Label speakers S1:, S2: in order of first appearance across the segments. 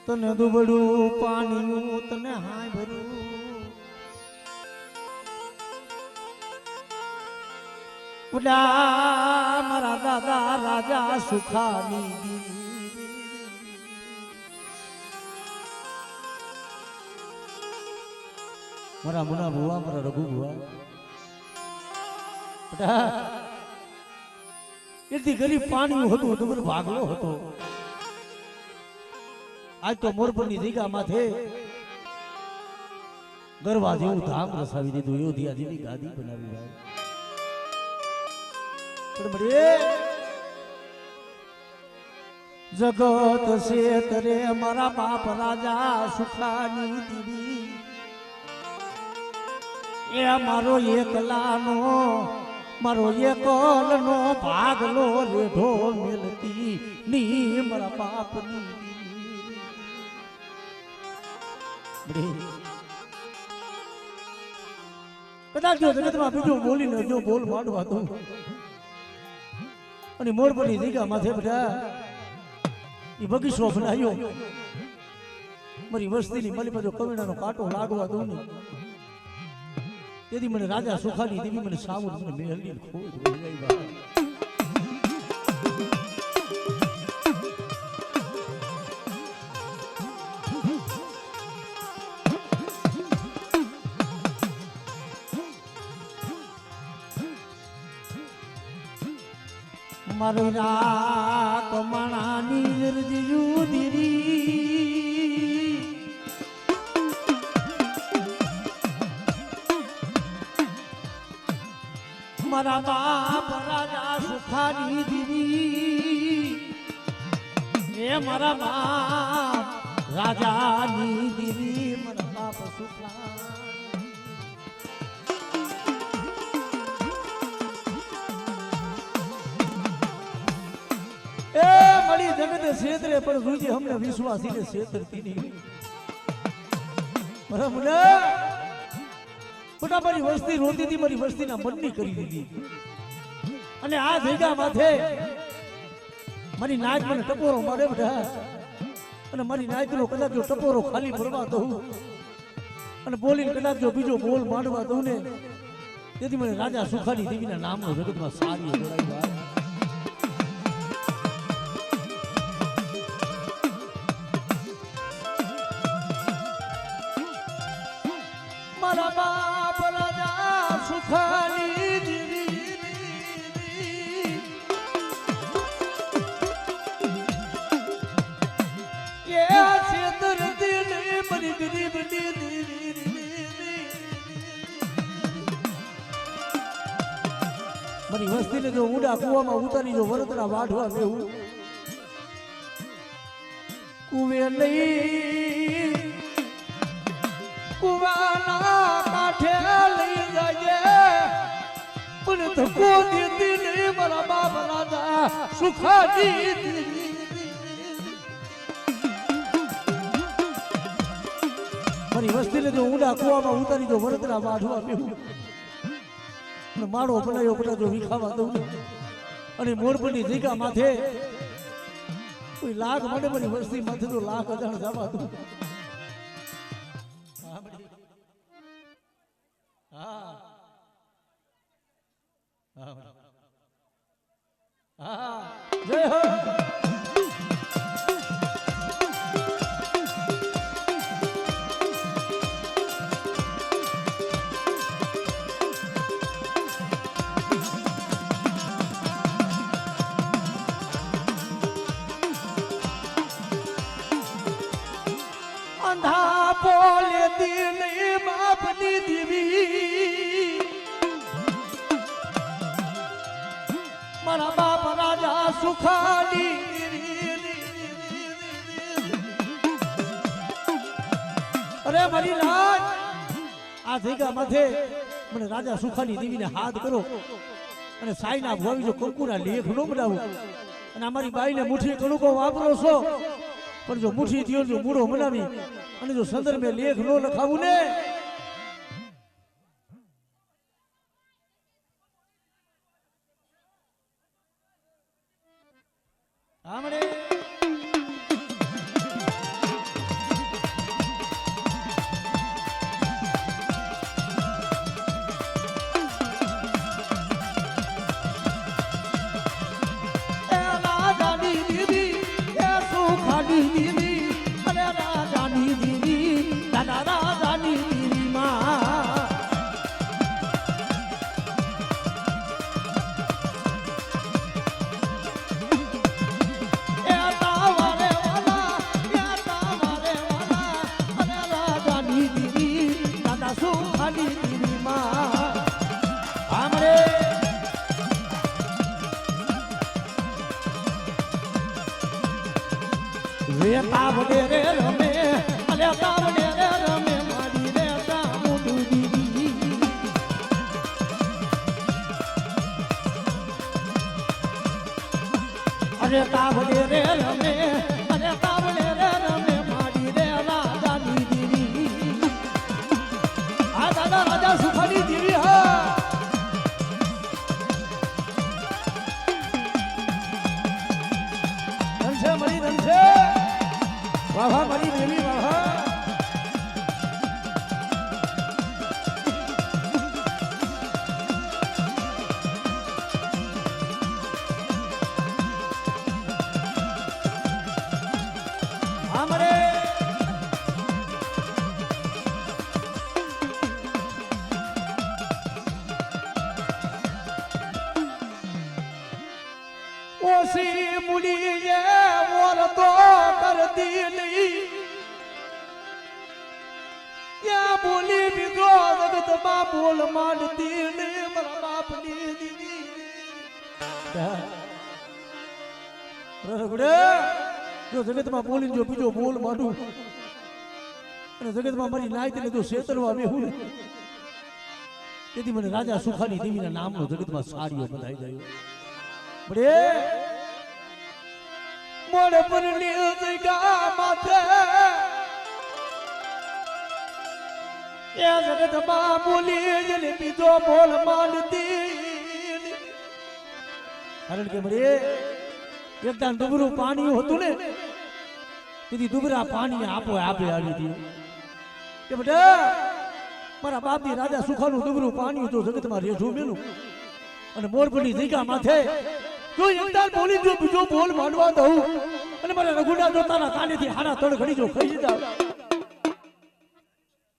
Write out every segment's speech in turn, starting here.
S1: તને દુબળું પાણી તને હાય ભરું ઉડા મારા દાદા રાજા સુખાની મારા મુના ભુવા મારા રઘુ ભુવા એટલી ગરીબ પાણી હતું તો બધું ભાગલો હતો. આજ તો મોરપરની જગ્યા માથે ગરવા જેવું ધામ રસાવી દીધું, યોધિયા જેવી ગાદી બનાવી ભાઈ. જગત શેતરે મારા બાપ રાજા સુખાની દીવી એ મારો એકલાનો મારો એકલનો ભાગલો રેઢો મેલતી ની મારા બાપની કદાચ જો જગતમાં બીજો બોલીને જો બોલ માંડવા તો અને મોડ પરની જગ્યા માથે બધા એ બગીચો બનાવ્યો મારી વસ્તીની મારી બાજુ કવિણાનો કાંટો લાગવા દઉં ને તેથી મને રાજા સુખાની દેવી મને સાવર મને મેહલી ખોજ મારો રાત માણાની જરજીયું દીરી મારા બાપ રાજા સુખાની દીરી એ મારા બાપ રાજાની દીરી મારા બાપ સુખા જગત ક્ષેત્રે પણ રૂજી અમને વિશ્વાસી ને ક્ષેત્રતી નહીં બરાબર ને બધા મારી વસ્તી રોતી હતી મારી વસ્તીના મનની કરી દીધી અને આ જગ્યા માથે મારી નાચ મને ટપોરો મારે બધા અને મારી નાચનો કદાચ જો ટપોરો ખાલી ભરવા દઉં અને બોલીને કદાચ જો બીજો બોલ માંડવા દઉં ને તેથી મને રાજા સુખાની દેવીના નામનો જગતમાં સારી જોડાઈ જાય. મારા બાપ રાજા સુખાની દીવી એ છેતર દિલ મારી ગરીબ મારી વસ્તીને જો ઊંડા કુવામાં ઉતારી જો વરતના વાઢવા લેવું કુવે લઈ કુવાના કાઠે લઈ જાય પણ ધક્કો દેતી નહીં મારા બાપ રાજા સુખાની મારી વસ્તીને જો ઊંડા કુવામાં ઉતારી જો વરતના વાઢવા બેહું માળો બનાવ્યો બધા જો વિખાવા દઉં અને મોરપની જગ્યા માથે કોઈ લાખ માટે મારી વસ્તી માથે તો લાખ અજાણ જવા દઉં. જય હો અંધા બોલે દિલ બાપની દીવી મારા બાપ રાજા સુખાની અરે મારી રાજ આ જગ્યા માથે મને રાજા સુખાની દેવીને હાથ કરો અને સાઈના ભોવી જો કંકુના લેખ નો બનાવું અને અમારી બાઈને મુઠ્ઠી કણુકો વાપરો છો પણ જો મુઠ્ઠી થયો જો મૂળો બનાવી અને જો સંદર્ભે લેખ નો લખાવું ને તાવડે રે રમે અરે તાવડે રે રમે મારી રે તામુડું દીદી અરે તાવડે રે રમે અરે તાવડે રે રમે મારી રે રાજાની દીદી આ દાદા રાજા સુખાની દેવી હા રણછે મળી રણછે વાહ મારી દેવી વાહ हमरे ओसी मुली ये और तो करती नहीं या बोली भी दो जगत मां बोल मानती नहीं मेरा बाप ने दीदी रगड़े जो જગતમાં બોલીને જો બીજો બોલ માંડું અને જગતમાં મારી નાયતને જો શેતરવા બેહું તેથી મને રાજા સુખાની દેવીના નામનો જગતમાં સાડીઓ બધાઈ ગયો બડે મોડ પર લીધા માથે એ જગતમાં બોલી જને બીજો બોલ માંડતી કારણ કે બડે એકદમ ડુબરું પાણી હતું ને તેથી ડુબરા પાણી આપો આપે આવી હતી કે બેટા મારા બાપની રાજા સુખાનું ડુબરું પાણી તો જગતમાં રેઠું મેલું અને મોરપની જગ્યા માથે જો એકદાર બોલી જો બીજો બોલ માંડવા દઉં અને મારા રઘુના જોતાના કાનેથી હારા તળ ઘડી જો ખાઈ લીધા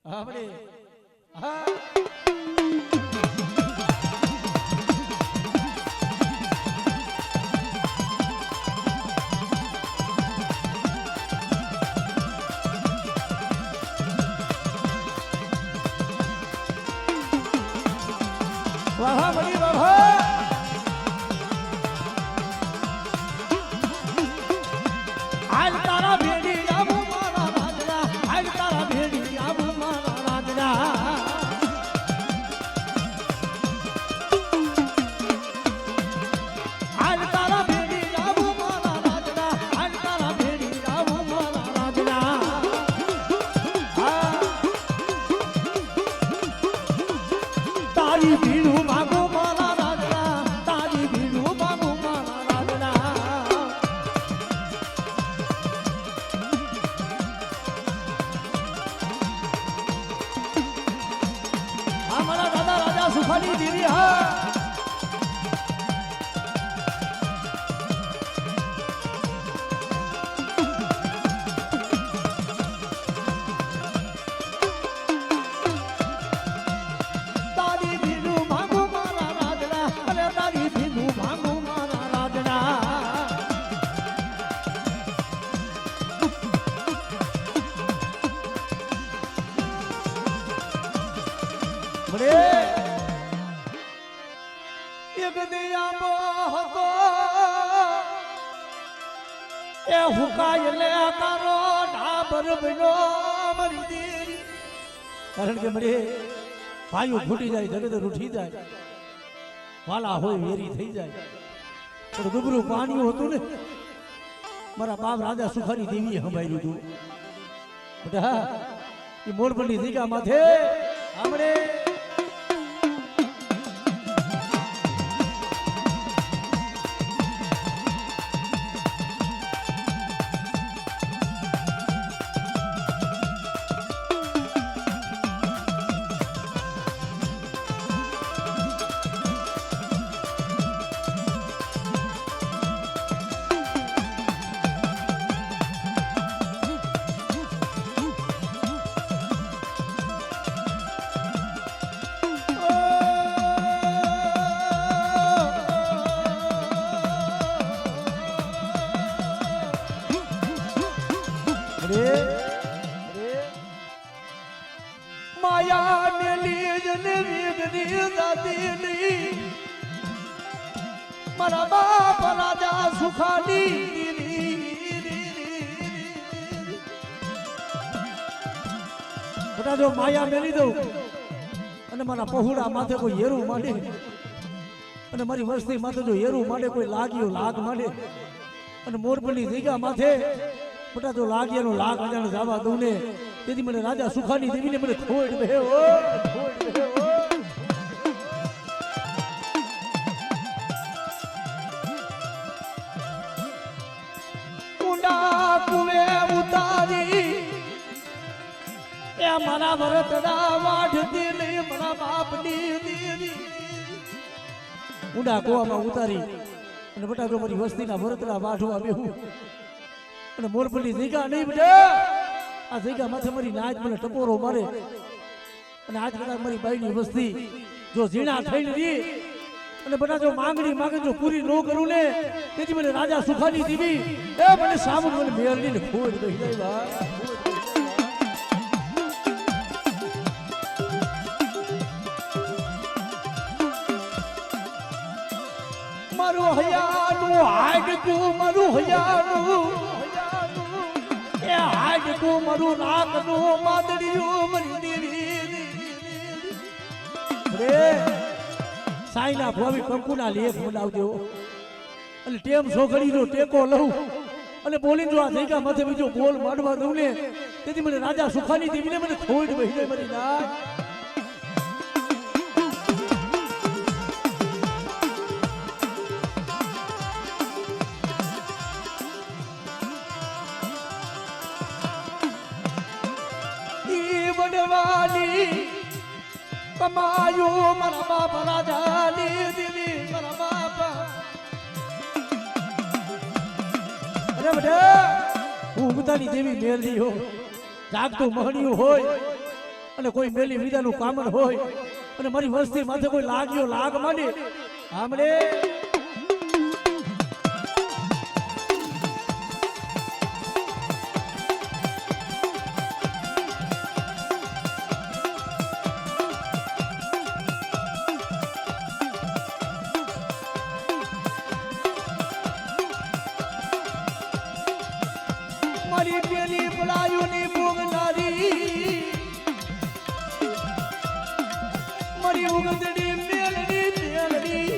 S1: આપણે હા વાહ બડી વાહ આજ તારા ભેડી આવું મારા રાજના આજ તારા ભેડી આવું મારા રાજના આજ તારા ભેડી આવું મારા રાજના આજ તારા ભેડી આવું મારા રાજના તારી ભીડું સુખાની દેવી હા તારી ભીનું ભાગું મારા રાજના અને તારી ભીનું ભાગું મારા રાજના બડે એક દિયામો હતો એ હુકાય લે તારો ઢાબર બન્યો મરી દેરી કારણ કે મરે ભાઈઓ ફૂટી જાય જગત રૂઠી જાય વાલા હોય વેરી થઈ જાય પણ ગુબરું પાણી હતું ને મારા બાપ રાજા સુખાની દેવીએ સંભાળ્યું હતું બેટા એ મોરપણની દીકા માથે આપણે માયા ને લીજ ને વેગની દાદીની મારા બાપ રાજા સુખાની બધા જો માયા મેલી દઉં અને મારા પહોળા માથે કોઈ હેરું માંડે અને મારી વસ્તી માથે જો હેરું માંડે કોઈ લાગ્યું લાગ માંડે અને મોરબની જગ્યા માથે બધા જો લાગ્યાનો લાગ અજાણ જવા દઉં ને તેથી મને રાજા સુખાની દેવીને મને ખોડ બે કુવે ઉતારી એ મારા ભરતડા વાઢતી લઈ મારા બાપની દેવી ઊંડા કુવામાં ઉતારી અને બટા જો મારી વસ્તીના ભરતડા વાઢવા બેહું અને મોરપલી જગ્યા નહીં બેટા આ જગ્યા માથે મારી નાચ મને ટપોરો મારે અને આજ કદાચ મારી બાઈની વસ્તી જો ઝીણા થઈને રહી અને બધા જો માંગણી માગે જો પૂરી ન કરું ને તેથી મને રાજા સુખાની દેવી એ મને સાબુન મને મેળવી ને ખોડ દઈ જાય ભાઈ મારું હયાનું હાડકું મારું હયાનું એ હાડકું મારું નાકનું માદડિયું મરી દેવી રે સાઈના ભોવી કંકુના લેખ બનાવજો અને ટેમ સોગડીનો ટેકો લઉં અને બોલીને જો આ જગ્યા માથે બીજો બોલ માંડવા દઉં ને તેથી મને રાજા સુખાની દેવીને મને ખોડ વહી જાય મારી નાચ કમાયો મારા બાપ રાજાની દેવી મારા બાપ અરે બેટા હું ઉગતાની દેવી મેલડી હો જાગતું મહણિયું હોય અને કોઈ મેલી વિદાનું કામર હોય અને મારી વસ્તી માથે કોઈ લાગ્યો લાગ માંડે આમરે મારી પેલી પલાયુની ભોગનારી મારી ઉગતડી મેલડી મેલડી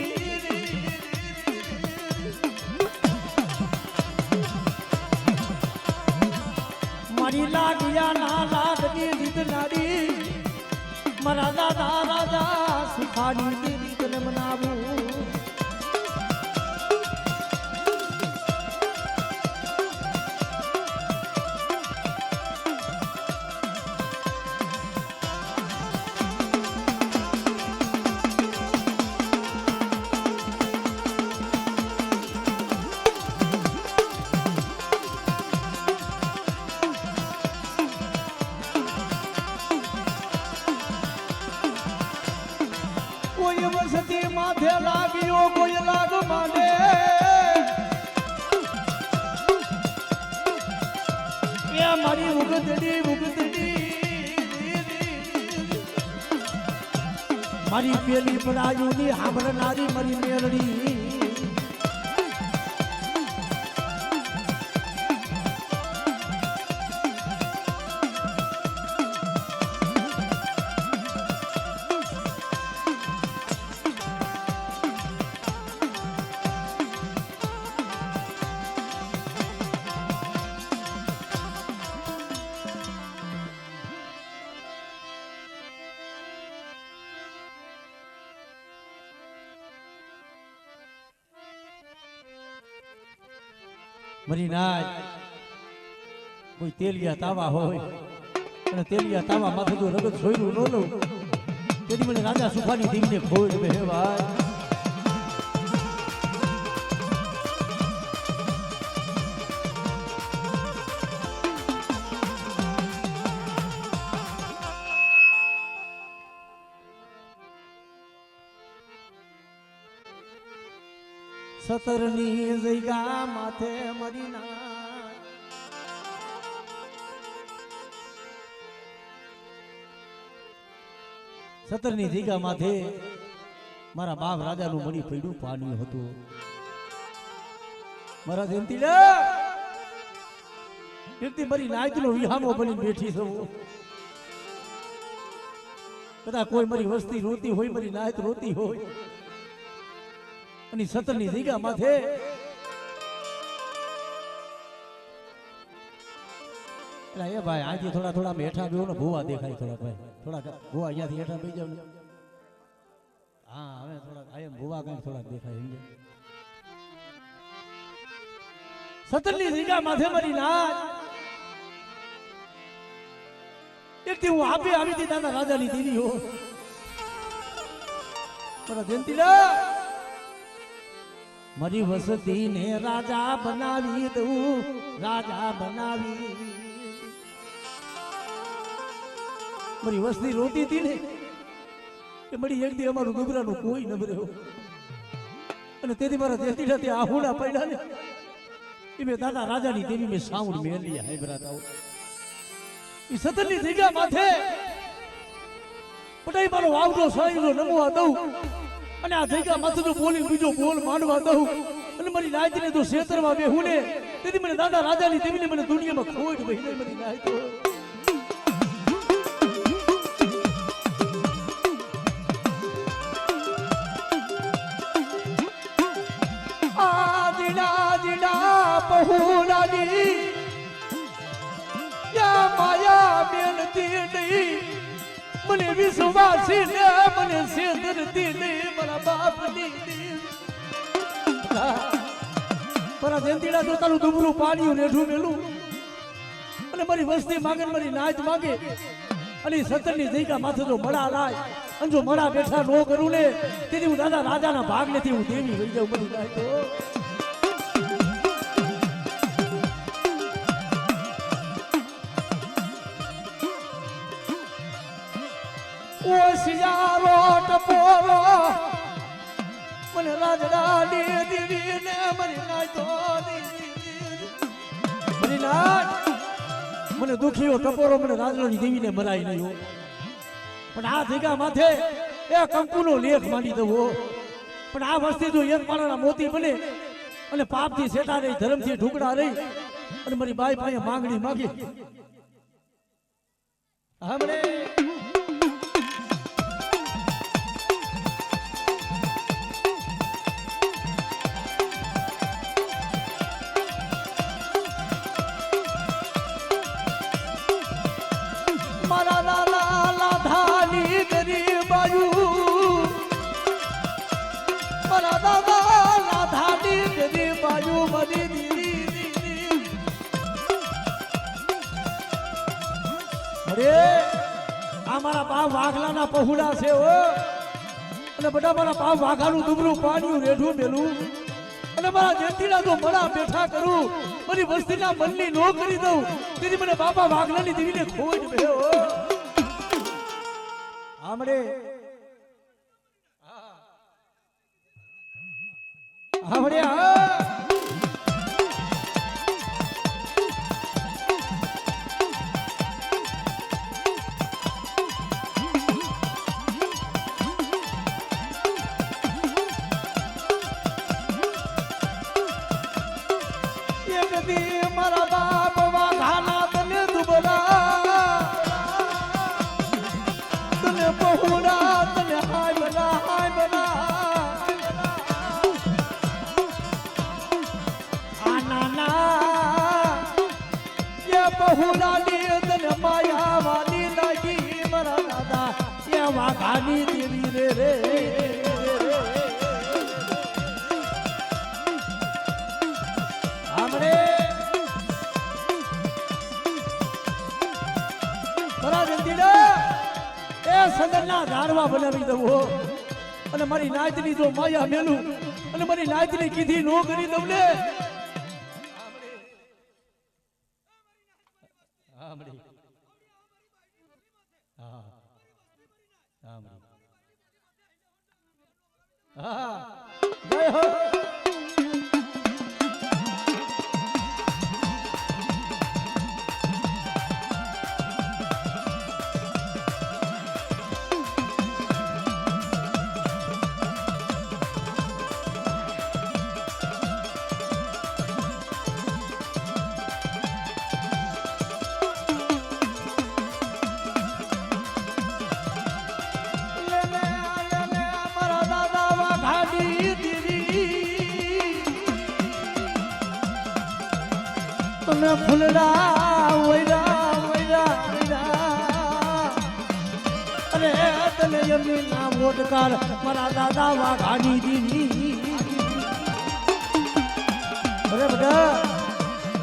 S1: મારી લાગ્યા ના લાગની જીતનારી મારા દાદા રાજા સુખાની દેવી તને મનાવું કોઈ વસતી માથે લાગ્યો કોઈ લાગ માંડે એ મારી ઉગતડી મારી પેલી પરાયુની સાંભળનારી મારી મેલડી મરી નાય કોઈ તેલિયા તાવા હોય અને તેલિયા તાવા માથે જો રગત જોઈનું ન લઉં તેથી મને રાજા સુખાની દેવીને ખોડ બે ભાઈ સતરની જગ્યા માથે મરી ના સતરની જગ્યા માથે મારા બાપ રાજાનું મણી પડ્યું પાણી હતું મારા જયંતીલા વ્યક્તિ મારી નાયકનો વિહામો બની બેઠી છું કદાચ કોઈ મારી વસ્તી રોતી હોય, મારી નાયત રોતી હોય, અને સતરની જગ્યા માથે એ ભાઈ આથી થોડા થોડા હેઠા બેહો ને ભૂવા દેખાય, થોડા ભાઈ થોડા ભૂવા અહીંયાથી હેઠા બેસી જાવ ને. હા હવે થોડા આયમ ભૂવા કઈ થોડા દેખાય સમજે. સતરની જગ્યા માથે મારી નાચ એકથી હું આપી આવી હતી દાદા રાજાની દેવી હો મારા જયંતીલા મારી વસતી ને રાજા બનાવી દઉં, રાજા બનાવી. મારી વસ્તી રોતી હતી ને કે મારી એક દી અમારું દુબરાનું કોઈ ન ભર્યો, અને તેથી મારા જયંતીલા તે આહુડા પડ્યા ને એ મેં દાદા રાજાની દેવી મેં સાઉન્ડ મેલી હાય બરાતા ઈ સતરની જગ્યા માથે પટાઈ મારો વાવડો સાઈનો નમવા દઉં, અને આ જગ્યા માથે તો બોલી બીજો બોલ માંડવા દઉં, અને મારી નાયતને તો શેતરમાં બેહું ને તેથી મને દાદા રાજાની દેવીને મને દુનિયામાં ખોટ બહી નહીં મારી નાયતો. બહુરાની યા માયા બેનતી નહીં, મને વિશ્વાસી ને મને સેદરતી નહીં મારા બાપની મારા જયંતીડા તો તારું દુબરું પાડ્યું રેઢું મેલું, અને મારી વસ્તી માંગે મારી નાચ માંગે, અને સતરની જગ્યા માથે જો મળા લાય અને જો મળા બેઠા નો કરું ને તેથી હું દાદા રાજાના ભાગ નથી હું દેવી વહી જાઉં મારી નાચ. ઓશિયારો ટપોરો મને રાજડાની દીવી ને મારી નાચો મારી નાચ મને દુખીઓ ટપોરો મને રાજડાની દેવીને મરાઈ નહીં, પણ આ જગ્યા માથે એ કંકુનો લેખ માંડી દવો, પણ આ વસ્તી જો એક પાણાના મોતી બને અને પાપથી સેટા રહી ધર્મથી ઢુકડા રહી અને મારી બાઈ પાસે માંગણી માગી હમણે મારા બાપ વાઘલાના પહુડા છે હો, અને બધા મારા બાપ વાઘાનું દુબરું પાડ્યું રેઢું મેલું, અને મારા જયંતીલા તો મડા બેઠા કરું મારી વસ્તીના મનની નો કરી દઉં તેથી મને બાપા વાઘલાની દેવીને ખોજ ભયો આમડે આમડે મારા બાપ વાઘાના તને દુબરા તને પહોળા તને હાય બના આના એ પહોળા ની તને માયા વાલી લાગી મારા દાદા એ વાઘાની દેવી રે આમરે સદરના ધારવા બનાવી દઉં હો, અને મારી નાચની જો માયા મેલું અને મારી નાચની કીધી નો કરી દઉં ને જય હો. તને ફૂલડા ઓયરા ઓયરા અરે તને એમની નામ ઓડકાર મારા દાદા વાઘાની દીની અરે બધા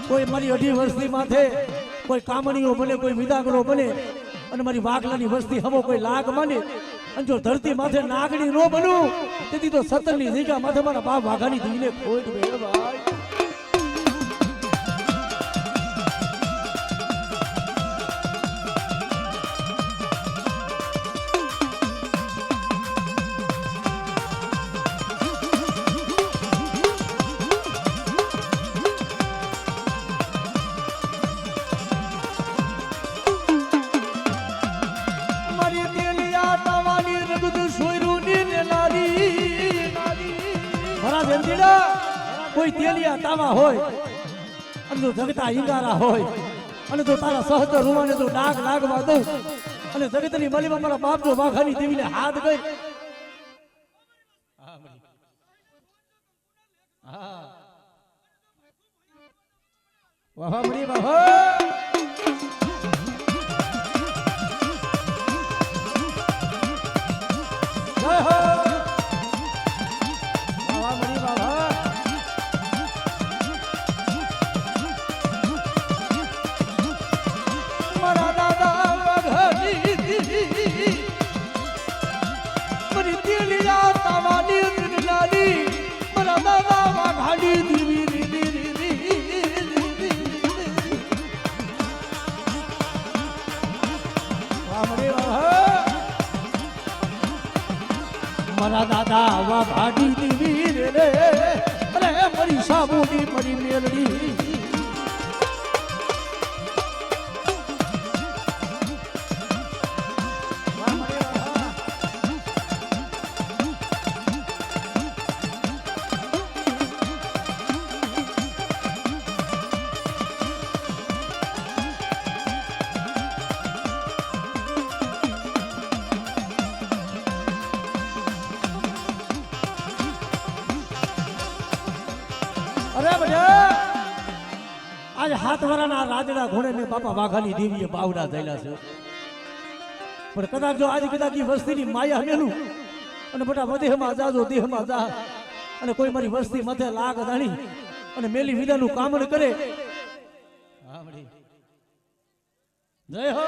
S1: કોઈ મારી 2.5 વર્ષની માથે કોઈ કામણીઓ બને કોઈ વિદાગરો બને અને મારી વાઘલાની વસ્તી હમો કોઈ લાગ માને અને જો ધરતી માથે નાગણી નો બનું તેથી તો 17ની જગ્યા માથે મારા બાપ વાઘાની દીને ખોટ બે ભાઈ કોઈ તેલિયા તાવા હોય અને જો જગતા હિંગારા હોય અને જો તારા સહજ રૂવાને જો ડાઘ લાગવા દઉં અને જગતની મલીમાં મારા બાપ જો વાઘાની દેવીને હાથ ગઈ વાહ મળી વાહ જય હો મારા દાદા વા ભાડી દીવી રે અરે મારી સાબુની મારી મેલડી અરે બધા આજ 7 વર્ષના રાજડા ઘોડે ને બાપા વાઘાની દેવીએ બાવડા થયેલા છે પણ કદાચ જો આજ કદાચ વસ્તીની માયા મેલું અને બટા વધેમાં જાજો દેહમાં જા અને કોઈ મારી વસ્તી માથે લાગ દાણી અને મેલી વિદાનું કામણ કરે જય હો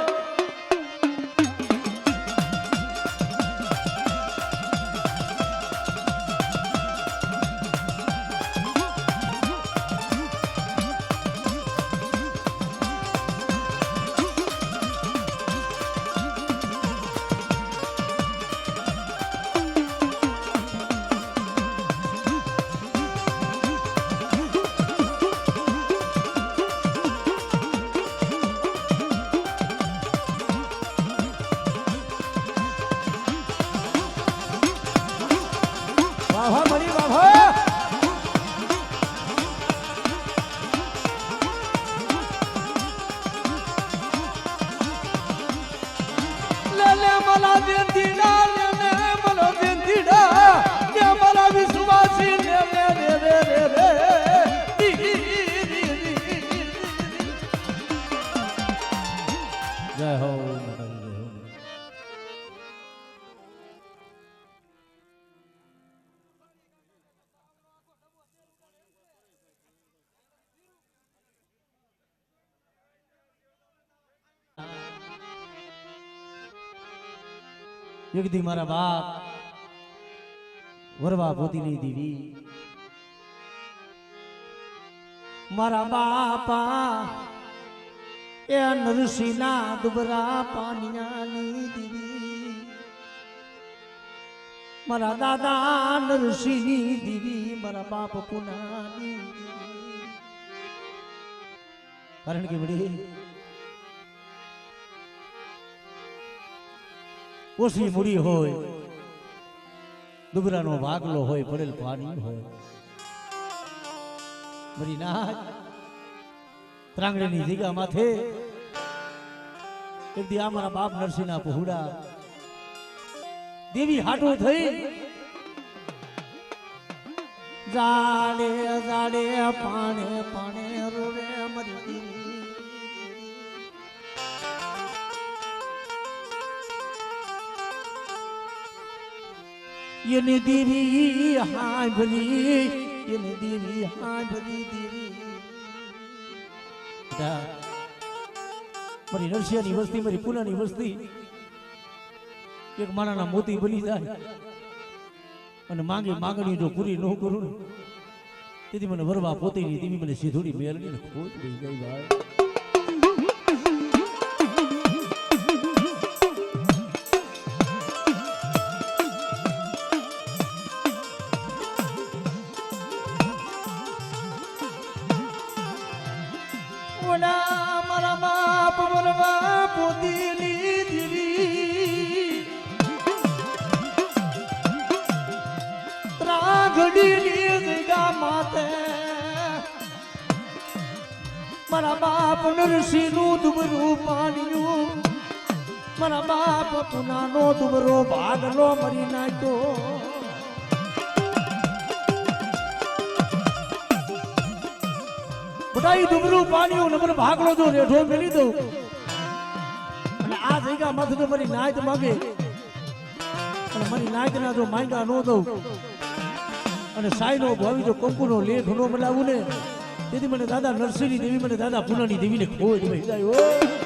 S1: વાહ મળી વાહ લે લે મલા દેંતીડા લે લે મલા દેંતીડા લે મલા વિશ્વાસી લે લે રે રે રે જય હો એક દી મારા બાપ વરવા પોતીની દેવી મારા બાપા એ નરસિંહના દુબરા પાનિયાની દેવી મારા દાદા નરસિંહની દેવી મારા બાપ પુનાની દેવી કારણ કે બડી ઓછી મૂડી હોય દુબરાનો ભાગલો હોય પડેલ પાણી હોય બરી નાચ ત્રાંગણીની જગ્યા માથે એક દી અમારા બાપ નરસિંહના પહોળા દેવી હાટું થઈ જાડે જાડે પાણે પાણે રોવે મરી એને દેવી હાય ભલી એને દેવી હાય ભલી દેવી મારી નરસિયાની વસ્તી મારી પુનાની વસ્તી એક માણાના મોતી બની જાય અને માંગે માંગણી જો પૂરી ન કરું ને તેથી મને વરવા પોતીની દેવી મને સીધોડી મેળવી ને ખોટ થઈ જાય ભાઈ મારા બાપ વરવા પોતીની દેવી ત્રાગડીની જગા માતે મારા બાપ નરસિંહનું દુબરું પાણ્યું મારા બાપ પુનાનો દુબરો ભાગલો મરી નાખ્યો બધાઈ દુબરું પાણ્યું ને મને ભાગલો જો રેઢો મેલી દઉં અને આ જગ્યા માંથી તો મારી નાયત માગે અને મારી નાયત ના જો માંગા ન દઉં અને સાઈનો ભાવી જો કંકુનો લેખ ન બનાવું ને તેથી મને દાદા નરસિંહની દેવી મને દાદા પુનાની દેવીને ખોઈ ભાઈ જાય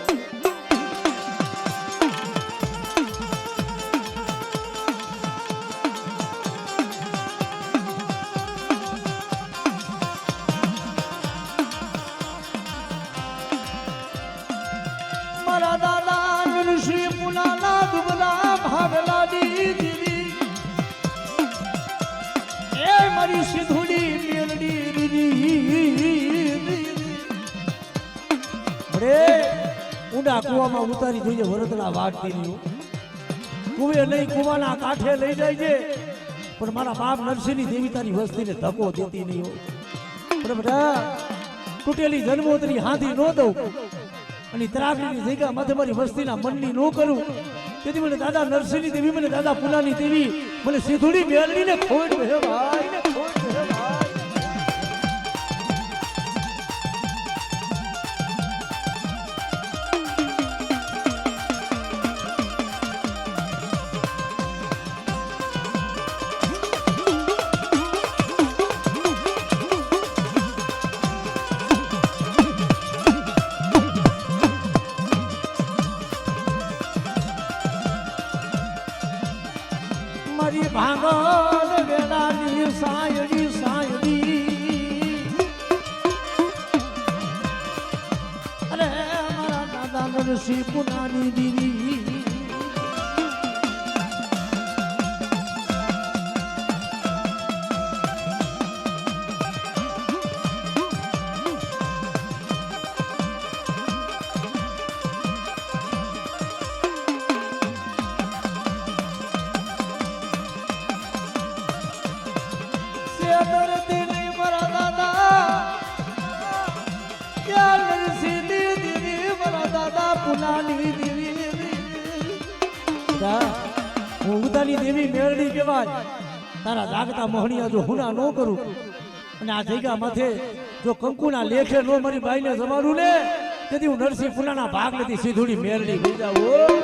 S1: મારા દાદા નરસિંહ પુનાના દુબલા ભાગલાની દીદી એ મારી સિંધુડી મેલડી દીદી અરે ઊંડા કુવામાં ઉતારી જોઈએ વરદના વાટતી રહ્યું કુવે નહીં કુવાના કાંઠે લઈ જાય છે પણ મારા બાપ નરસિંહની દેવી તારી વસ્તીને ધક્કો દેતી નહીં હો પણ બધા તૂટેલી જન્મોતરી હાથી ન દઉં અને ત્રાગડીની જગ્યા માથે મારી વસ્તીના મનની ન કરું તેથી મને દાદા નરસિંહની દેવી મને દાદા પુનાની દેવી મને સીધુડી મેળવીને ખોટ હે ભાઈ ને ખોટ હે ભાઈ મારી ભાંગલ વેલાની સાયડી સાયડી અરે મારા દાદા નરસિંહ પુનાની દેવી દેવી મેળડી કહેવાય તારા જાગતા મોહણિયા જો હુના ન કરું અને આ જગ્યા માથે જો કંકુના લેખે નો મારી બાઈને જમાડું ને તેથી હું નરસિંહ પુનાના ભાગ નથી સીધુડી મેળડી થઈ જાઉં